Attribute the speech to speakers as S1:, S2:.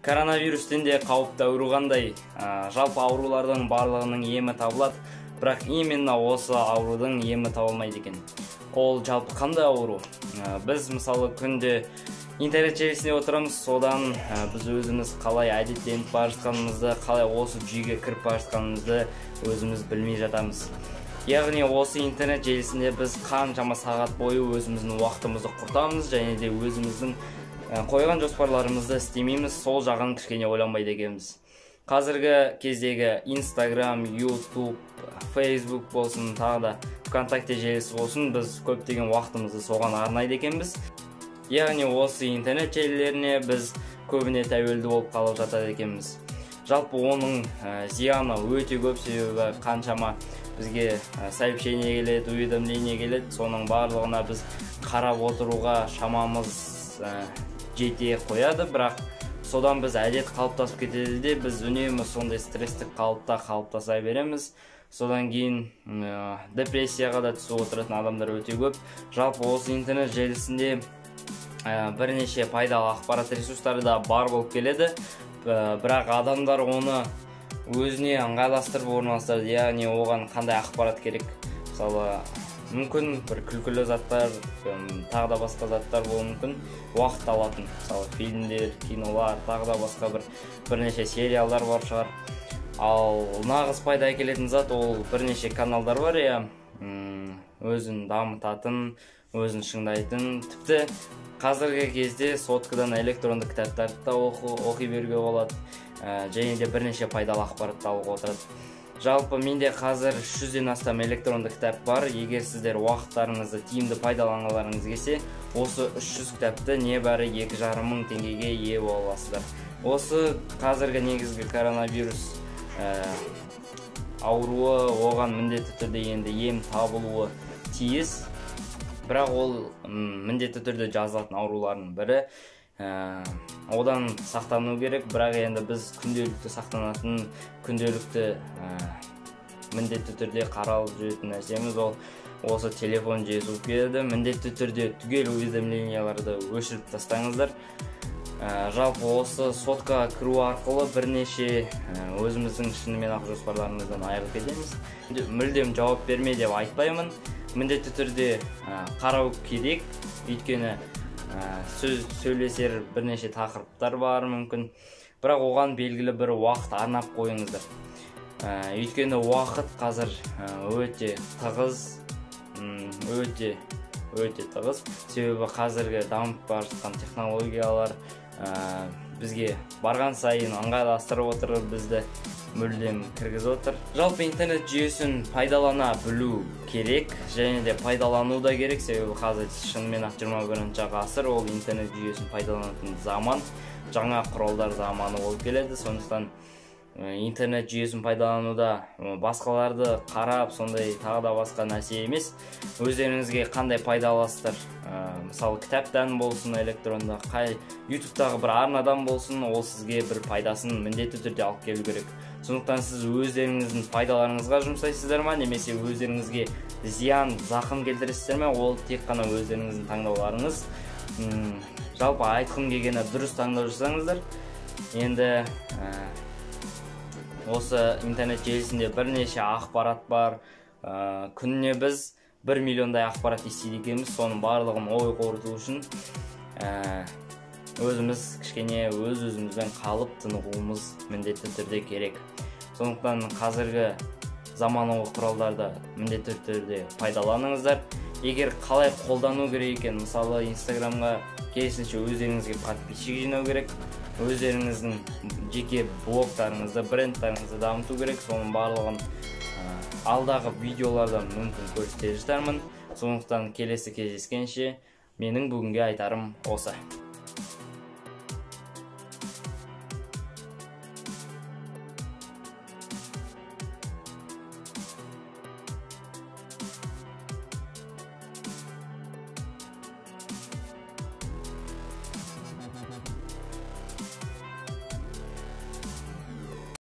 S1: Коронавирустен де қауіпті ауру қандай? Жалпы аурулардың барлығының емі табылады, бірақ именно осы аурудың емі табылмайды екен. Ол жалпы қандай ауру? Біз мысалы күнде интернет желісінде отырамыз, содан біз өзіміз қалай әдеттеніп бара жатқанымызды, қалай осы жүйеге кіріп бара жатқанымызды өзіміз білмей жатамыз. Яғни осы интернет желісінде біз қаншама сағат бойы өзіміздің уақытымызды құртамыз, және де өзіміздің қойған жоспарларымызды істемейміз, сол жағын кішкене ойланбайды екенбіз. Қазіргі кездегі Instagram, YouTube, Facebook болсын, тағы да ВКонтакте желісі болсын, біз көптеген уақытымызды соған арнайды екенбіз. Яғни осы интернет желілеріне біз көбіне тәуелді болып қалып жатады екенбіз. Жалпы оның зияны өте көп, себебі қаншама бізге сообщение келеді, уведомление келеді, соның барлығына біз қарап отыруға шамамыз жете қояды, бірақ содан біз әдет қалыптасып кетеді де, біз үнемі сондай стресстік қалыптаса береміз. Содан кейін депрессияға да түсіп отыратын адамдар өте көп. Жалпы осы интернет желісінде бірнеше пайдалы ақпарат ресурстары да бар болып келеді, бірақ адамдар оны өзіне ыңғайластырып орналастырды. Яғни оған қандай ақпарат керек? Мысалы, мүмкін бір күлкілі заттар, тағы да басқа заттар болуы мүмкін, уақыт алатын. Мысалы, фильмдер, кинолар, тағы да басқа бірнеше сериалдар бар шығар. Ал нағыз пайда әкелетін зат ол бірнеше каналдар бар, өзін дамытатын, өзін шыңдайтын. Тіпті қазіргі кезде соткадан электронды кітаптарды да оқи беруге болады, және де бірнеше пайдалы ақпаратты алуға отырады. Жалпы менде қазір 100-ден астам электронды кітап бар. Егер сіздер уақыттарыңызды тиімді пайдаланғыларыңыз келсе, осы 300 кітапты небәрі 2,5 мың теңгеге ие бола аласыздар. Осы қазіргі негізгі коронавирус ауруы, оған міндетті түрде енді ем табылуы тиіс. Бірақ ол міндетті түрде жазылатын аурулардың бірі. Одан сақтану керек, бірақ енді біз күнделікті сақтанатын, күнделікті міндетті түрде қаралып жүретін нәрсеміз ол осы телефон жүйесі болып келеді. Міндетті түрде түгел уведомленияларды өшіріп тастаңыздар. Жалпы осы сотқа кіру арқылы бірнеше өзіміздің шынымен ақ жоспарларымыздан айырылып кетеміз. Мүлдем жауап берме деп айтпаймын. Міндетті түрде қарау керек, өйткені сөйлесер бірнеше тақырыптар бар мүмкін, бірақ оған белгілі бір уақыт арнап қойыңыздар. Өйткені уақыт қазір өте тығыз, себебі қазіргі дамып бара жатқан технологиялар бізге барған сайын ыңғайластырып отыр, бізді мүлдем кіргізіп отыр. Жалпы интернет жүйесін пайдалана білу керек, және де пайдалану да керек, себебі қазір шынымен ақ 21-ші ғасыр, ол интернет жүйесін пайдаланатын заман, жаңа құралдар заманы болып келеді. Сондықтан интернет жүйесін пайдалануда басқаларды қарап, сондай тағы да басқа нәрсе емес, өздеріңізге қандай пайдаласыздар, мысалы кітаптан болсын, электронда, ютубтағы бір арнадан болсын, ол сізге бір пайдасын міндетті түрде алып келу керек. Сондықтан сіз өздеріңіздің пайдаларыңызға жұмсайсыздар ма, немесе өздеріңізге зиян, зақым келтіресіздер ме, ол тек қана өздеріңіздің таңдауларыңыз. Жалпы айтқым келгені дұрыс таңдау жасаңыздар. Енді осы интернет желісінде бірнеше ақпарат бар. Күніне біз 1 миллиондай ақпарат естиді екенбіз. Соның барлығын ой қорыту үшін өзіміз кішкене өзімізбен қалып тынығуымыз міндетті түрде керек. Сондықтан қазіргі заманауи құралдарды міндетті түрде пайдаланыңыздар. Егер қалай қолдану керек екен, мысалы Инстаграмға керісінше өздеріңізге подписчик жинау керек, өздеріңіздің жеке блогтарыңызды, брендтарыңызды дамыту керек. Соның барлығын алдағы видеоларда мүмкін көрсете жатармын. Сондықтан келесі кездескенше менің бүгінге айтарым осы.